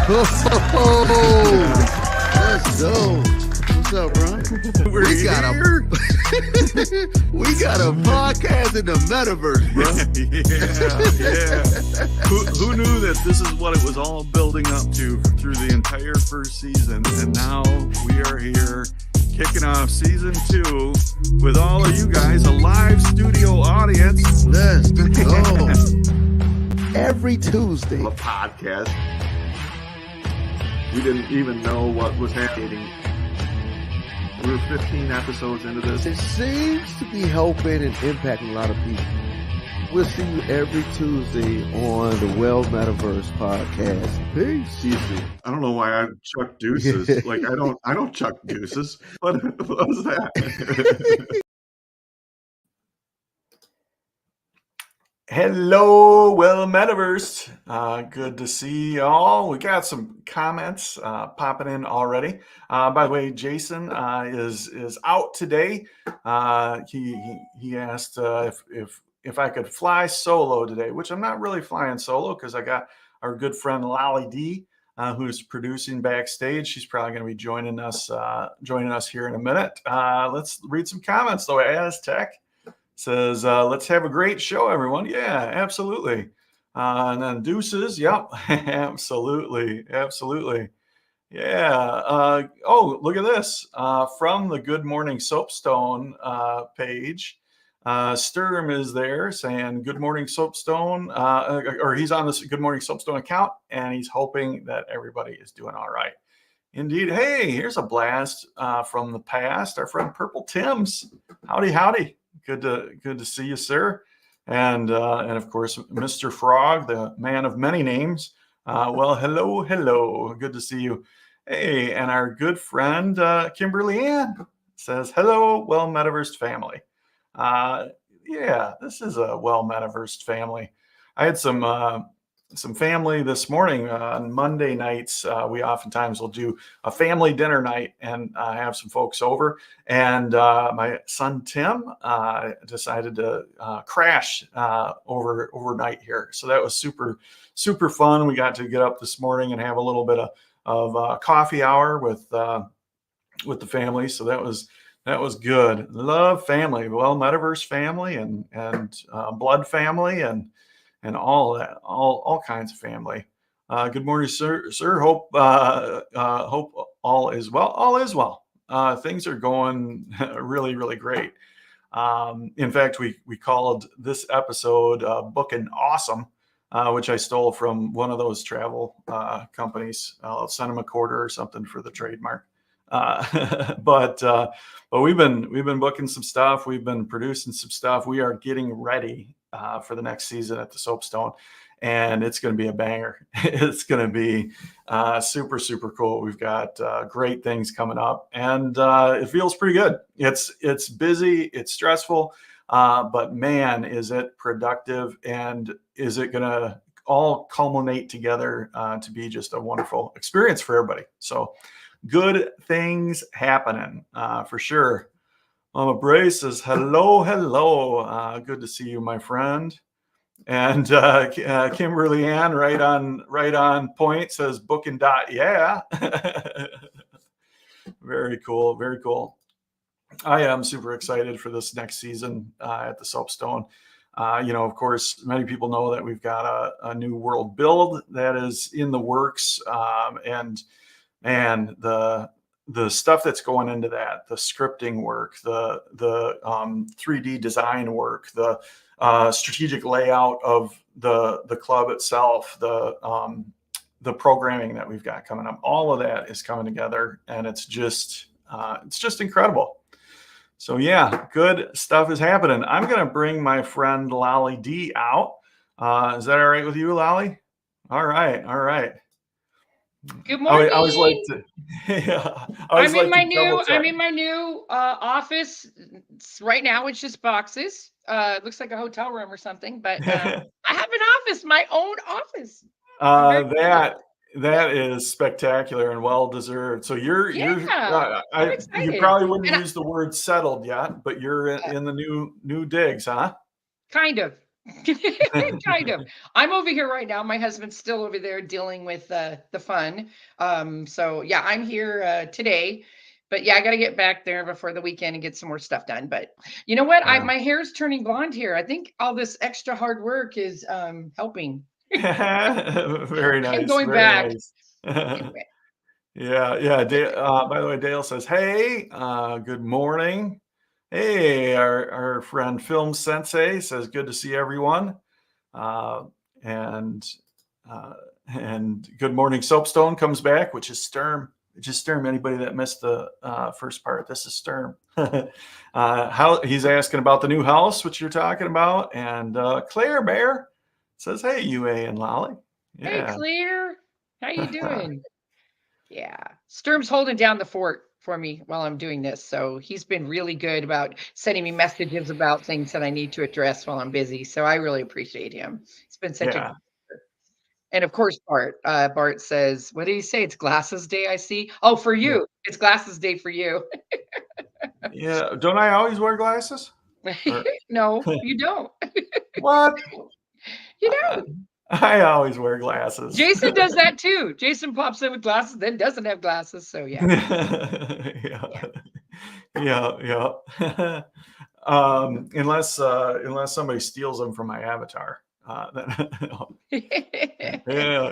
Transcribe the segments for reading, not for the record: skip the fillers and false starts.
Let's go. What's up, bro? We got a podcast in the metaverse, bro. Yeah. Who knew that this is what it was all building up to through the entire first season? And now we are here kicking off season 2 with all of you guys, a live studio audience. Let's go. Every Tuesday. A podcast. We didn't even know what was happening. We were 15 episodes into this. It seems to be helping and impacting a lot of people. We'll see you every Tuesday on the Well Metaverse podcast. Peace. I don't know why I chuck deuces. Like I don't chuck deuces. What was that? Hello, Well Metaverse. Good to see y'all. We got some comments popping in already. By the way, Jason is out today. He asked if I could fly solo today, which I'm not really flying solo because I got our good friend Lolly D, who's producing backstage. She's probably going to be joining us here in a minute. Let's read some comments though. Aztec says, let's have a great show, everyone. Yeah, absolutely. And then Deuces, yep, absolutely. Yeah. Oh, look at this. From the Good Morning Soapstone page, Sturm is there saying Good Morning Soapstone, or he's on this Good Morning Soapstone account, and he's hoping that everybody is doing all right. Indeed. Hey, here's a blast from the past. Our friend Purple Tim's. Howdy. Good to see you, sir. And of course, Mr. Frog, the man of many names. Well, hello. Good to see you. Hey, and our good friend Kimberly Ann says, hello, Well Metaverse family. Yeah, this is a Well Metaverse family. I had some family this morning on Monday nights. We oftentimes will do a family dinner night and have some folks over. And my son Tim decided to crash overnight here. So that was super fun. We got to get up this morning and have a little bit of coffee hour with the family. So that was good. Love family, Well Metaverse family and blood family and all that, all kinds of family. Good morning, sir. Hope all is well. All is well. Things are going really great. In fact, we called this episode "Booking Awesome," which I stole from one of those travel companies. I'll send them a quarter or something for the trademark. But we've been booking some stuff. We've been producing some stuff. We are getting ready for the next season at the Soapstone, and it's going to be a banger. It's going to be super cool. We've got great things coming up, and it feels pretty good. It's busy, it's stressful, but man, is it productive, and is it going to all culminate together to be just a wonderful experience for everybody. So good things happening for sure. Mama Brace says, hello. Good to see you, my friend. And Kimberly Ann, right on point, says booking dot. Yeah. Very cool. I am super excited for this next season at the Soapstone. Of course, many people know that we've got a new world build that is in the works. And the stuff that's going into that, the scripting work, the 3D design work, the strategic layout of the club itself, the programming that we've got coming up, all of that is coming together, and it's just incredible. So yeah, good stuff is happening. I'm gonna bring my friend Lolly D out. Is that all right with you, Lolly? All right. Good morning. I always like to. Yeah, I'm in my new office right now. It's just boxes. It looks like a hotel room or something, but I have an office, my own office. That is spectacular and well deserved. So you probably wouldn't use the word settled yet, but you're in the new digs, huh? Kind of. Kind of. I'm over here right now. My husband's still over there dealing with the fun. So yeah, I'm here today. But yeah, I got to get back there before the weekend and get some more stuff done. But you know what? Yeah. My hair's turning blonde here. I think all this extra hard work is helping. Very I'm nice. going Very back. nice. Anyway. Yeah. By the way, Dale says, "Hey, good morning." Hey, our friend Film Sensei says, "Good to see everyone." Uh, and uh, and Good Morning Soapstone comes back, which is Sturm. Just Sturm. Anybody that missed the first part, this is Sturm. How he's asking about the new house, which you're talking about, and Claire Bear says, "Hey, UA and Lolly." Hey, Yeah. Claire. How you doing? Yeah. Sturm's holding down the fort for me while I'm doing this. So he's been really good about sending me messages about things that I need to address while I'm busy. So I really appreciate him. He's been such a Yeah. and of course, Bart. Bart says, "What did he say? It's glasses day. I see. Oh, for Yeah. you, it's glasses day for you." Yeah. Don't I always wear glasses? Or No, you don't. what? You I, don't. I always wear glasses. Jason does that too. Jason pops in with glasses, then doesn't have glasses. So yeah, Yeah. yeah. Yeah. Unless somebody steals them from my avatar. Then,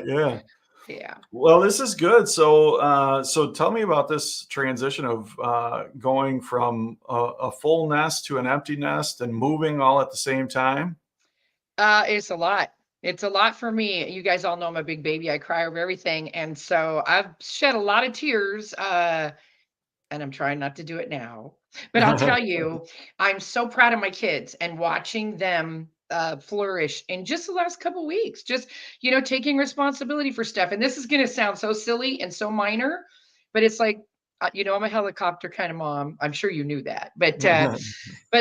yeah. Yeah. Well, this is good. So tell me about this transition of going from a full nest to an empty nest and moving all at the same time. It's a lot. It's a lot for me. You guys all know I'm a big baby. I cry over everything. And so I've shed a lot of tears. And I'm trying not to do it now. But I'll tell you, I'm so proud of my kids and watching them flourish in just the last couple weeks. Just, taking responsibility for stuff. And this is going to sound so silly and so minor, but it's like, I'm a helicopter kind of mom. I'm sure you knew that. But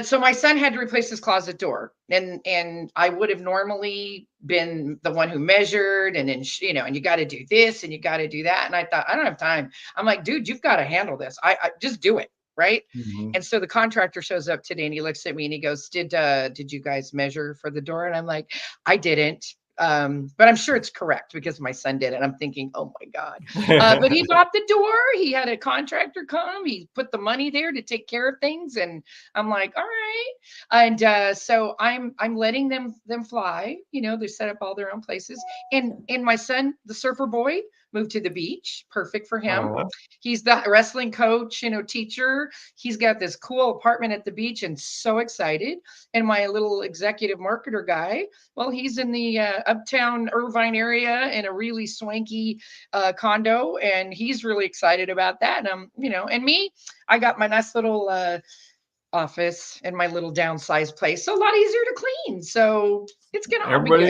so my son had to replace his closet door, and I would have normally been the one who measured, and then and you got to do this and you got to do that, and I thought I don't have time. I'm like, dude, you've got to handle this. I just do it, right? Mhm. And so the contractor shows up today, and he looks at me and he goes, "Did you guys measure for the door?" And I'm like, "I didn't." But I'm sure it's correct because my son did it. I'm thinking, oh my God. But he bought the door. He had a contractor come. He put the money there to take care of things, and I'm like, all right. And so I'm letting them fly. They set up all their own places. And my son, the surfer boy, moved to the beach. Perfect for him. Uh, He's the wrestling coach, teacher. He's got this cool apartment at the beach and so excited. And my little executive marketer guy, well, he's in the uptown Irvine area in a really swanky condo, and he's really excited about that. And and me, I got my nice little office and my little downsized place, so a lot easier to clean. So it's gonna all be good.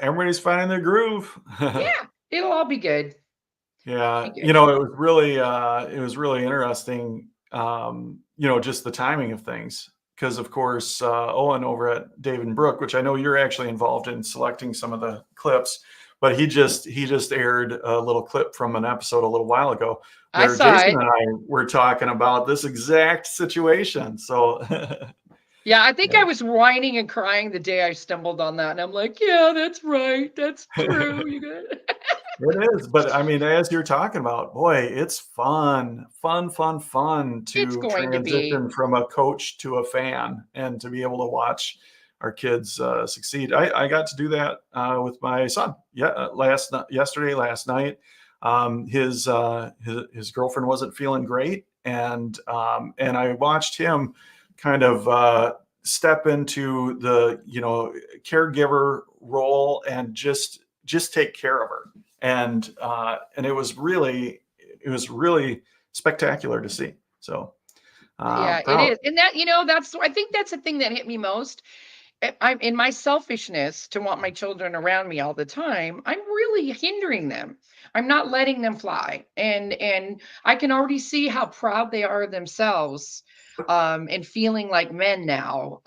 everybody's finding their groove. Yeah, it'll all be good. Yeah, Be good. it was really interesting. Just the timing of things, because of course Owen over at David and Brooke, which I know you're actually involved in selecting some of the clips, but he just aired a little clip from an episode a little while ago I where saw Jason it. and I were talking about this exact situation. So Yeah, I think yeah. I was whining and crying the day I stumbled on that, and I'm like, yeah, that's right, that's true. You got It is, but I mean, as you're talking about, boy, it's fun It's to going to be. transition from a coach to a fan and to be able to watch our kids succeed. I got to do that with my son. Yeah, last night. His girlfriend wasn't feeling great, and I watched him kind of step into the caregiver role and just take care of her, and it was really spectacular to see. So Yeah, it proud. is. And I think that's the thing that hit me most. I'm in my selfishness to want my children around me all the time. I'm really hindering them. I'm not letting them fly. And I can already see how proud they are of themselves and feeling like men now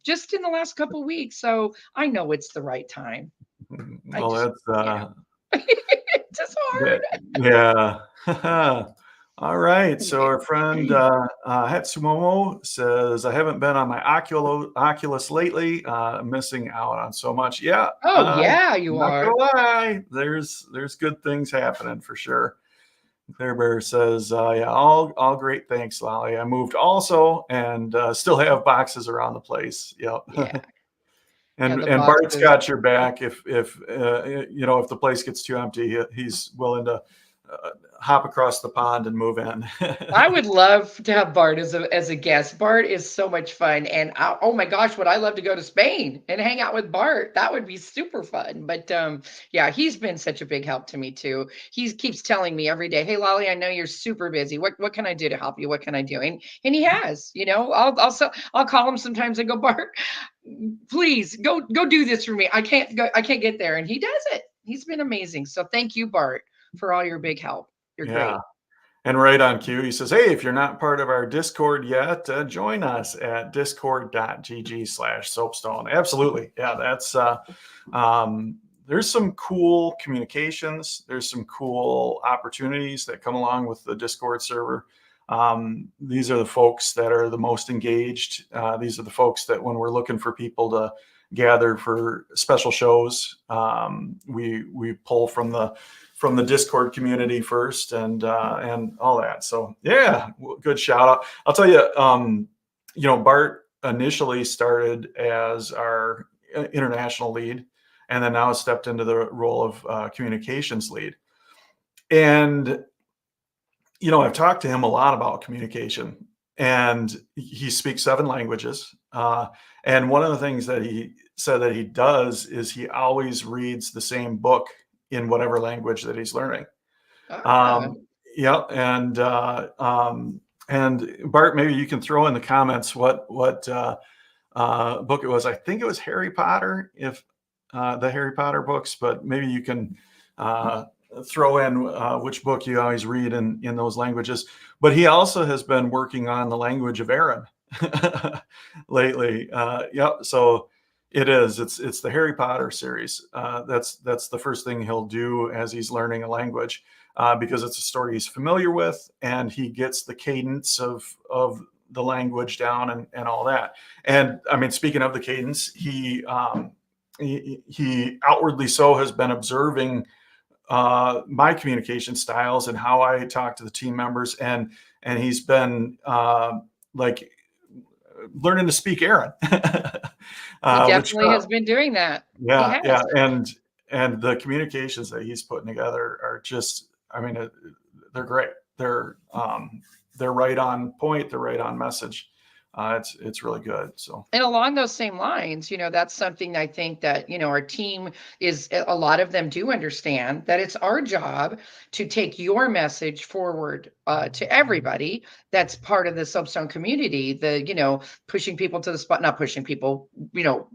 just in the last couple weeks. So I know it's the right time. I Well, just, that's it's just hard. yeah. All right. So our friend Hatsumomo says, I haven't been on my Oculus lately. Missing out on so much. Yeah. Oh yeah, you Not are. gonna lie. There's good things happening for sure. Bear Bear says, yeah, all great. Thanks, Lolly. I moved also and still have boxes around the place. Yep. Yeah. Yeah, And the Bart's boxes. got your back if if the place gets too empty, he's willing to hop across the pond and move in. I would love to have Bart as a guest. Bart is so much fun, and oh my gosh, would I love to go to Spain and hang out with Bart? That would be super fun. But yeah, he's been such a big help to me too. He keeps telling me every day, "Hey, Lolly, I know you're super busy. What can I do to help you? What can I do?" And he has. You know, I'll call him sometimes and go, Bart, please go do this for me. I can't go. I can't get there, and he does it. He's been amazing. So thank you, Bart, for all your big help. You're Yeah. great. And right on cue, he says, hey, if you're not part of our Discord yet, join us at discord.gg/soapstone. Absolutely. Yeah, that's there's some cool communications. There's some cool opportunities that come along with the Discord server. These are the folks that are the most engaged. These are the folks that when we're looking for people to gather for special shows, we pull from the Discord community first and all that. So yeah, good shout out. I'll tell you, Bart initially started as our international lead, and then now has stepped into the role of communications lead. And I've talked to him a lot about communication, and he speaks 7 languages. And one of the things that he said that he does is he always reads the same book in whatever language that he's learning. Ah, Yeah, and Bart, maybe you can throw in the comments what book it was. I think it was Harry Potter, if the Harry Potter books, but maybe you can throw in which book you always read in those languages. But he also has been working on the language of Aaron lately. So it's the Harry Potter series. That's the first thing he'll do as he's learning a language, because it's a story he's familiar with, and he gets the cadence of the language down and all that. And I mean, speaking of the cadence, he outwardly so has been observing my communication styles and how I talk to the team members, and he's been like learning to speak Aaron. he Which definitely has been doing that. He yeah, has. and the communications that he's putting together are just, I mean, they're great. They're right on point. They're right on message. It's really good. So, And along those same lines, that's something I think that, our team is, a lot of them do understand that it's our job to take your message forward to everybody that's part of the Soapstone community. Pushing people to the spot, not pushing people,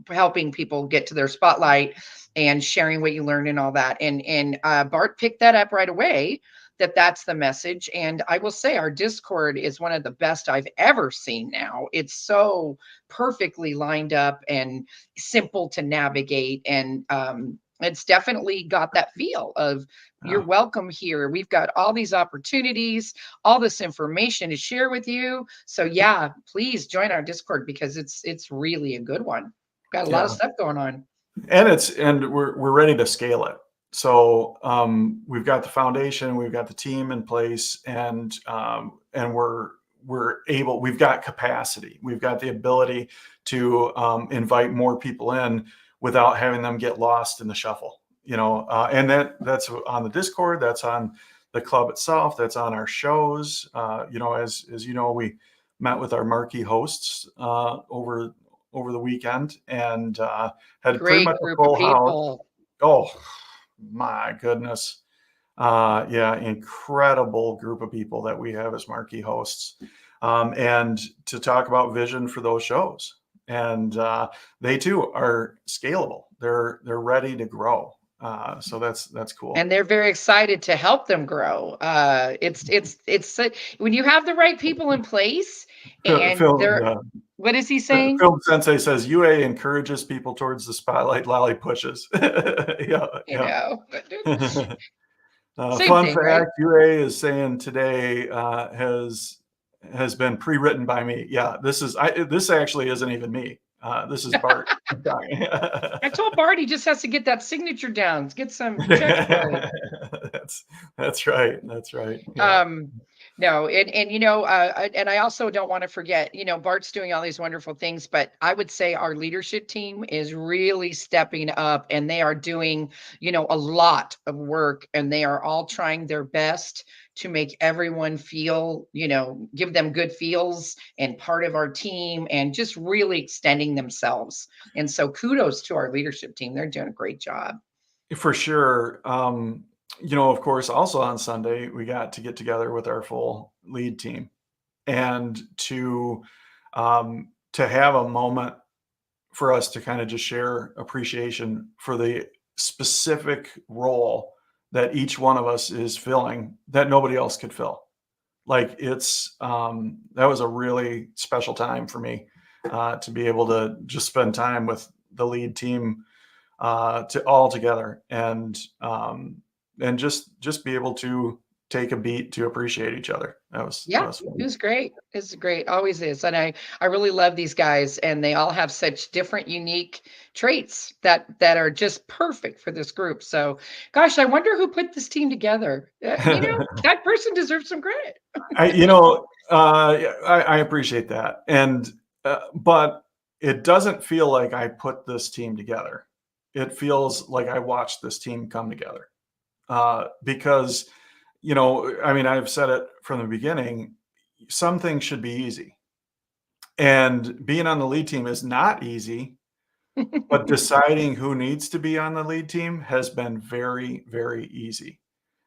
helping people get to their spotlight and sharing what you learned and all that. And Bart picked that up right away, that's the message. And I will say our Discord is one of the best I've ever seen now. It's so perfectly lined up and simple to navigate. And it's definitely got that feel of you're welcome here. We've got all these opportunities, all this information to share with you. So yeah, please join our Discord because it's really a good one. Got a lot of stuff going on. And we're ready to scale it. So we've got the foundation, we've got the team in place, and we've got capacity, we've got the ability to invite more people in without having them get lost in the shuffle. And that's on the Discord, that's on the club itself, that's on our shows. As we met with our marquee hosts over the weekend, and had pretty Great much a group of full house. people. Oh my goodness. Incredible group of people that we have as marquee hosts, and to talk about vision for those shows. And they too are scalable. They're ready to grow. So that's cool. And they're very excited to help them grow. It's when you have the right people in place, and what is he saying? Film Sensei says UA encourages people towards the spotlight, Lolly pushes. Yeah. Same Fun thing, right? fact: UA is saying today has been pre-written by me. Yeah, this actually isn't even me. This is Bart. I told Bart he just has to get that signature down. Get some checks going. That's right. That's right. Yeah. Um, no, and and I also don't want to forget, Bart's doing all these wonderful things, but I would say our leadership team is really stepping up and they are doing, a lot of work and they are all trying their best to make everyone feel, give them good feels and part of our team and just really extending themselves. And so kudos to our leadership team. They're doing a great job. For sure. Of course, also on Sunday, we got to get together with our full lead team and to have a moment for us to kind of just share appreciation for the specific role that each one of us is filling that nobody else could fill. Like that was a really special time for me to be able to just spend time with the lead team to all together and just be able to take a beat to appreciate each other. That Yeah, was it fun. was great. It's great, always is. And I really love these guys and they all have such different unique traits that are just perfect for this group. So, gosh, I wonder who put this team together. That person deserves some credit. I appreciate that, and but it doesn't feel like I put this team together. It feels like I watched this team come together because I mean, I've said it from the beginning. Some things should be easy, and being on the lead team is not easy. But deciding who needs to be on the lead team has been very, very easy.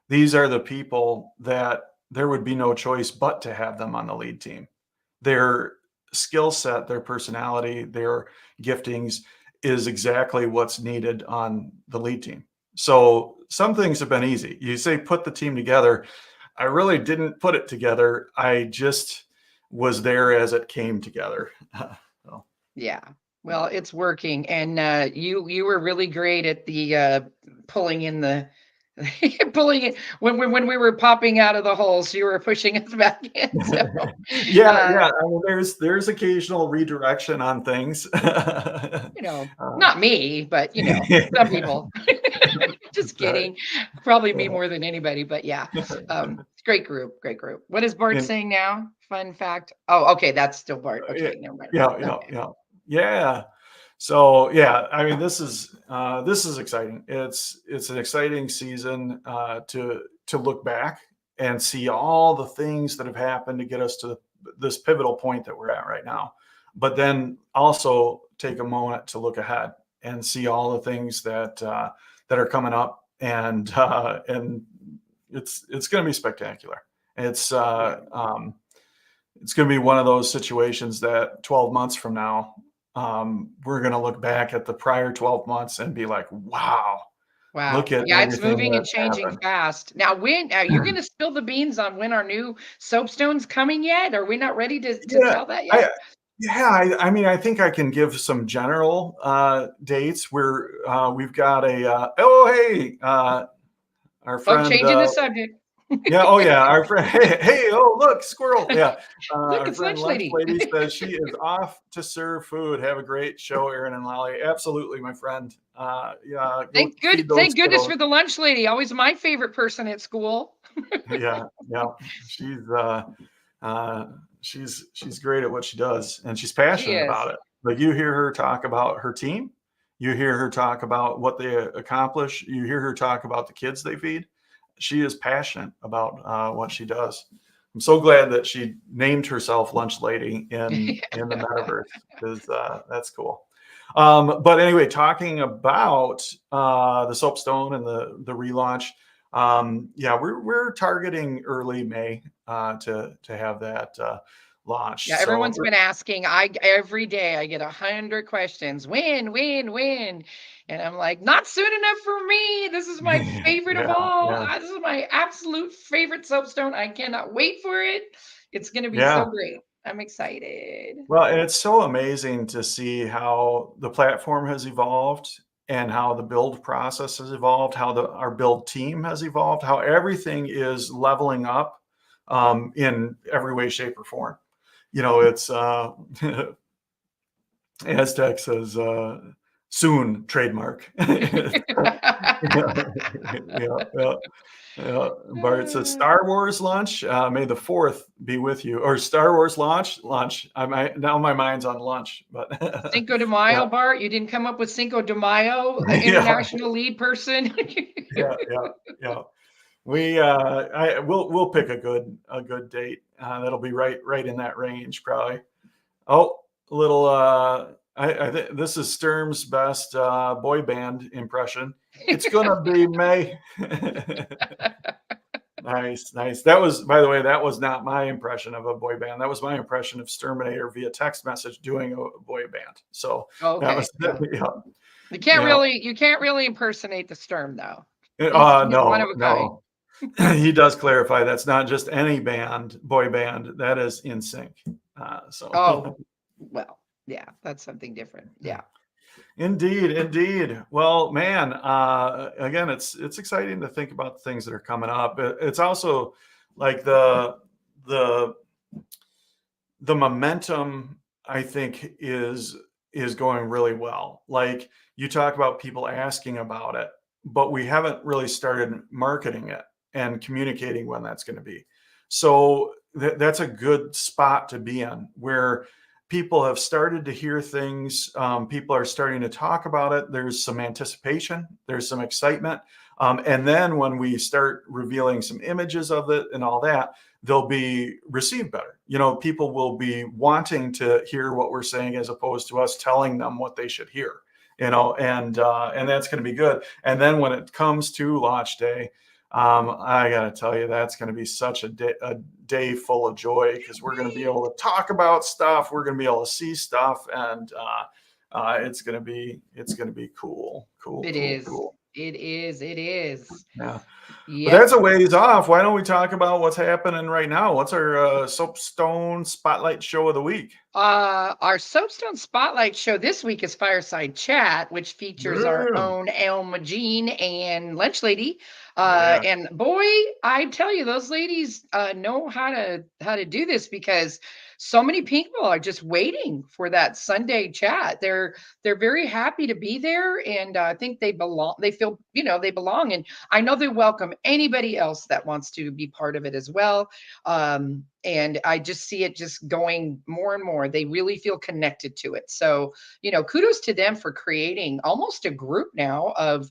These are the people that there would be no choice but to have them on the lead team. Their skill set, their personality, their giftings is exactly what's needed on the lead team. So some things have been easy. You say put the team together. I really didn't put it together. I just was there as it came together. So, Yeah. Well, it's working, and you were really great at the pulling in the pulling it when we were popping out of the holes. You were pushing us back in. So, yeah, uh, yeah. I mean, there's occasional redirection on things. not me, but some people. Just Right. kidding. Probably me more than anybody, but yeah. Great group, great group. What is Bart And saying now? Fun fact. Oh, okay, that's still Bart. yeah, Okay, never mind. yeah, yeah, Okay. yeah, yeah. So yeah, I mean, this is exciting. It's an exciting season to look back and see all the things that have happened to get us to this pivotal point that we're at right now. But then also take a moment to look ahead and see all the things that are coming up, and it's going to be spectacular. It's Yeah. it's going to be one of those situations that 12 months from now, we're going to look back at the prior 12 months and be like, wow, look Wow. at Yeah, it's everything moving and that's changing happened. fast. Now, when you're going to spill the beans on when our new soapstone's coming yet? Are we not ready to Yeah, tell that I, yet? I mean, I think I can give some general dates where we've got our Oh, friend changing the subject. yeah, oh yeah, our friend. Hey, oh look, squirrel. Yeah, Look, our it's friend lunch Lunch lady. Lady says she is off to serve food. Have a great show, Aaron and Lolly. Absolutely, my friend. Yeah, go feed those Thank goodness kiddos. for the lunch lady. Always my favorite person at school. Yeah, yeah. She's uh, she's great at what she does, and she's She passionate about is. it. Like you hear her talk about her team, you hear her talk about what they accomplish, you hear her talk about the kids they feed. She is passionate about what she does. I'm so glad that she named herself Lunch Lady in the metaverse because that's cool. But anyway, talking about the Soapstone and the relaunch, yeah, we're targeting early May to have that Yeah, launched. So everyone's been asking. I every day I get 100 questions. When? And I'm like, not soon enough for me. This is my favorite of yeah, all. yeah, This is my absolute favorite soapstone. I cannot wait for it. It's gonna be so yeah. great. I'm excited. Well, and it's so amazing to see how the platform has evolved and how the build process has evolved, how our build team has evolved, how everything is leveling up in every way, shape, or form. It's Aztec says soon trademark. Yeah, yeah. Bart says Star Wars lunch. May the 4th be with you. Or Star Wars lunch. Now my mind's on lunch, but Cinco de yeah, Mayo, Bart. You didn't come up with Cinco de Mayo, yeah, international lead person. yeah. We'll pick a good date. That'll be right in that range, probably. Oh, a little. I think this is Sturm's best boy band impression. It's gonna be May. Nice. That was, by the way, that was not my impression of a boy band. That was my impression of Sturminator via text message doing a boy band. So that Okay. was, yeah, You can't yeah. really impersonate the Sturm though. He's one of No, a kind. no. He does clarify that's not just any band, boy band. That is in sync. So. Oh, well, yeah, that's something different. Yeah. Indeed. Well, man, again, it's exciting to think about the things that are coming up. It's also like the momentum, I think, is going really well. Like, you talk about people asking about it, but we haven't really started marketing it and communicating when that's going to be. So that's a good spot to be in, where people have started to hear things. People are starting to talk about it. There's some anticipation. There's some excitement. And then when we start revealing some images of it and all that, they'll be received better. People will be wanting to hear what we're saying as opposed to us telling them what they should hear. And that's going to be good. And then when it comes to launch day, I got to tell you, that's going to be such a day full of joy, because we're going to be able to talk about stuff. We're going to be able to see stuff, and it's going to be cool. It is. It is. Yeah. But Yep. that's a ways off. Why don't we talk about what's happening right now? What's our Soapstone Spotlight Show of the week? Our Soapstone Spotlight show this week is Fireside Chat, which features our Yeah. own Elma Jean and Lunch Lady. Yeah. And boy, I tell you, those ladies know how to do this, because so many people are just waiting for that Sunday chat. They're very happy to be there, and I think they belong. They feel they belong, and I know they welcome anybody else that wants to be part of it as well. And I just see it just going more and more. They really feel connected to it. So, kudos to them for creating almost a group now of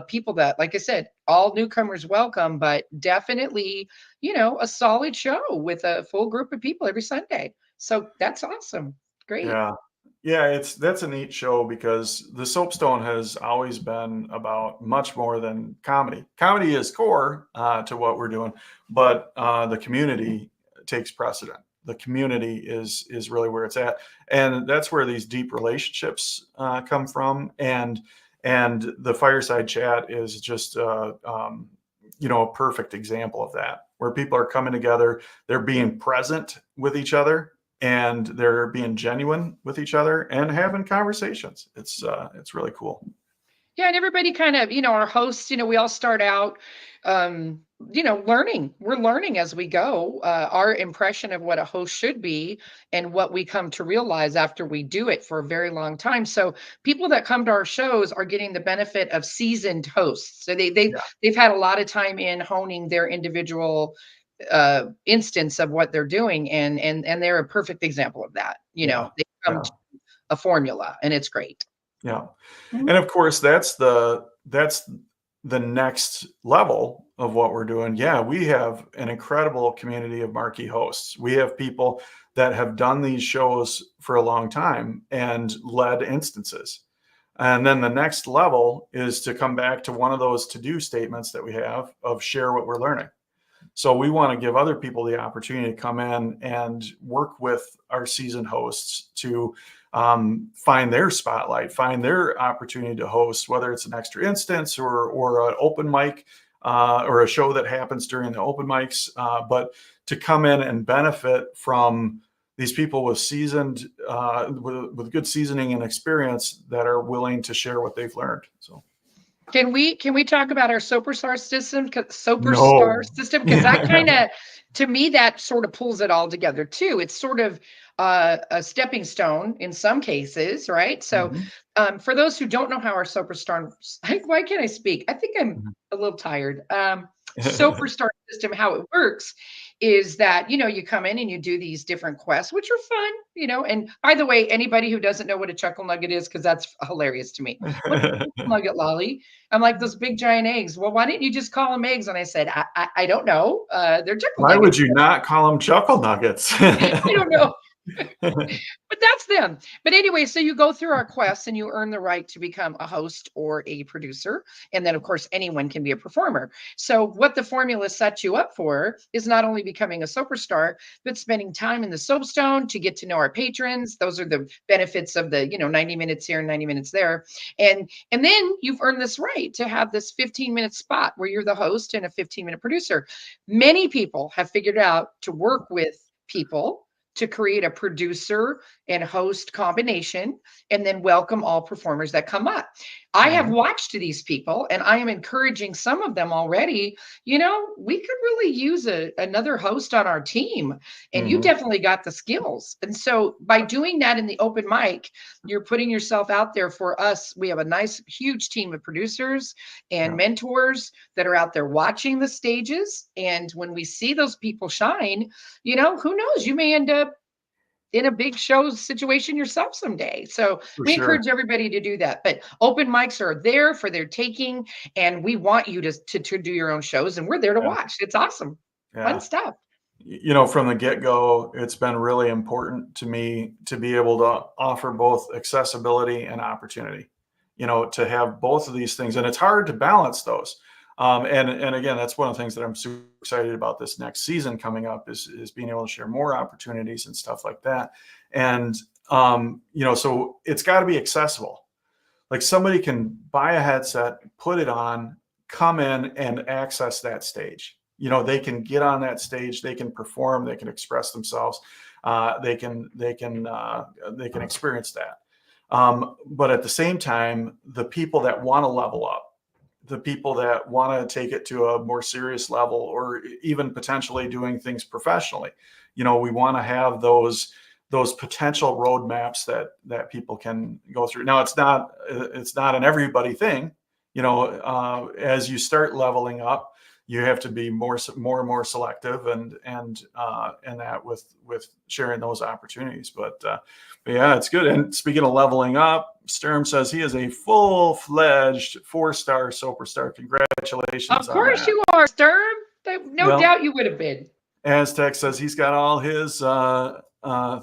people that, like I said, all newcomers welcome, but definitely, a solid show with a full group of people every Sunday. So that's awesome. Great. Yeah, that's a neat show, because the Soapstone has always been about much more than comedy. Comedy is core to what we're doing, but the community takes precedent. The community is really where it's at, and that's where these deep relationships come from. And the Fireside Chat is just a perfect example of that, where people are coming together, they're being present with each other, and they're being genuine with each other and having conversations. It's really cool. Yeah, and everybody kind of, our hosts, we all start out, learning. We're learning as we go, our impression of what a host should be and what we come to realize after we do it for a very long time. So people that come to our shows are getting the benefit of seasoned hosts. So they've had a lot of time in honing their individual instance of what they're doing, and they're a perfect example of that. They come to a formula, and it's great. Yeah. And of course, that's the next level of what we're doing. Yeah, we have an incredible community of marquee hosts. We have people that have done these shows for a long time and led instances. And then the next level is to come back to one of those to-do statements that we have of share what we're learning. So we want to give other people the opportunity to come in and work with our seasoned hosts to find their spotlight, find their opportunity to host, whether it's an extra instance or an open mic or a show that happens during the open mics, but to come in and benefit from these people with seasoned, with good seasoning and experience that are willing to share what they've learned. So. Can we talk about our Superstar system? No. Because that kind of, to me, that sort of pulls it all together too. It's sort of a stepping stone in some cases, right? So, for those who don't know how our Superstar, why can't I speak? I think I'm a little tired. Superstar system, how it works is that, you come in and you do these different quests, which are fun, and by the way, anybody who doesn't know what a chuckle nugget is, because that's hilarious to me. What's a chuckle nugget, Lolly? I'm like, those big giant eggs. Well, why didn't you just call them eggs? And I said, I don't know. They're chuckle Why nuggets. would you not call them chuckle nuggets? I don't know. But that's them. But anyway, so you go through our quests and you earn the right to become a host or a producer. And then, of course, anyone can be a performer. So what the formula sets you up for is not only becoming a superstar, but spending time in the soapstone to get to know our patrons. Those are the benefits of the, 90 minutes here and 90 minutes there. And then you've earned this right to have this 15-minute spot where you're the host and a 15-minute producer. Many people have figured out to work with people to create a producer and host combination and then welcome all performers that come up. I have watched these people and I am encouraging some of them already. We could really use another host on our team, and you definitely got the skills. And so by doing that in the open mic, you're putting yourself out there for us. We have a nice, huge team of producers and mentors that are out there watching the stages. And when we see those people shine, who knows, you may end up in a big show situation yourself someday. So we encourage everybody to do that. But open mics are there for their taking, and we want you to do your own shows, and we're there to watch. It's awesome. Fun stuff. From the get-go, it's been really important to me to be able to offer both accessibility and opportunity, to have both of these things. And it's hard to balance those. And again, that's one of the things that I'm super excited about this next season coming up is being able to share more opportunities and stuff like that. And, so it's got to be accessible. Like somebody can buy a headset, put it on, come in and access that stage. They can get on that stage, they can perform, they can express themselves. They can experience that. But at the same time, the people that want to level up, the people that want to take it to a more serious level, or even potentially doing things professionally, we want to have those potential roadmaps that people can go through. Now, it's not an everybody thing, as you start leveling up, you have to be more and more selective and that with sharing those opportunities. But yeah, it's good. And speaking of leveling up, Sturm says he is a full-fledged 4-star superstar. Congratulations! Of course you are, Sturm. No doubt you would have been. Aztec says he's got all his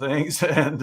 things, and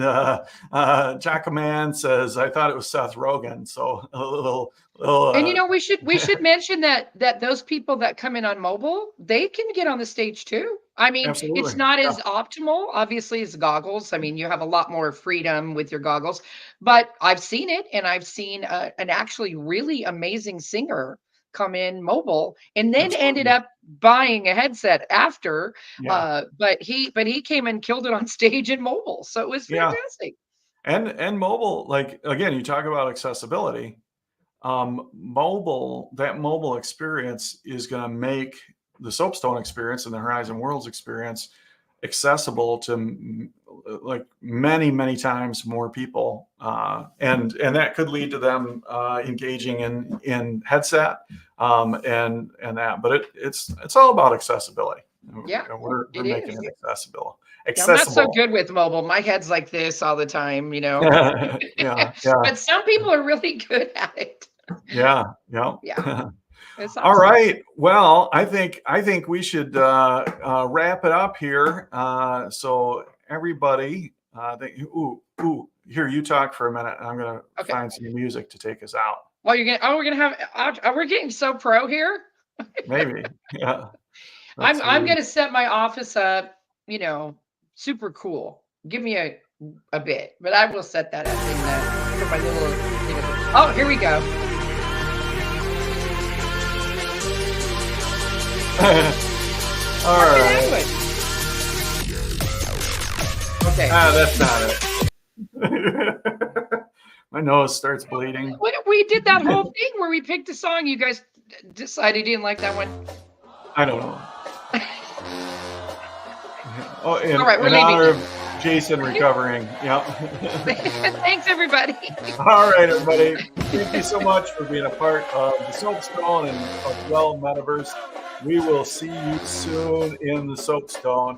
Jackaman says I thought it was Seth Rogen. So a little. And we should mention that those people that come in on mobile, they can get on the stage too. I mean, absolutely. It's not as optimal, obviously, as goggles. I mean, you have a lot more freedom with your goggles, but I've seen it, and I've seen an actually really amazing singer come in mobile and then ended up buying a headset after. But he came and killed it on stage in mobile, so it was fantastic. And mobile, like again, you talk about accessibility. Mobile experience is going to make the Soapstone experience and the Horizon Worlds experience accessible to like many times more people, and that could lead to them engaging in headset and that. But it's all about accessibility. We're making it accessible. I'm not so good with mobile. My head's like this all the time, yeah. But some people are really good at it. Yeah. Awesome. All right. Well, I think we should wrap it up here. So everybody, here, you talk for a minute, and I'm gonna find some music to take us out. Well, we're getting so pro here. Maybe, yeah. I'm gonna set my office up, super cool. Give me a bit, but I will set that up for my little. Oh, here we go. All right. Okay. That's not it. My nose starts bleeding. We did that whole thing where we picked a song. You guys decided you didn't like that one. I don't know. Oh, in, All right, we're in leaving. honor of Jason recovering. Yeah. Thanks, everybody. All right, everybody. Thank you so much for being a part of the Soapstone and of Well Metaverse. We will see you soon in the Soapstone.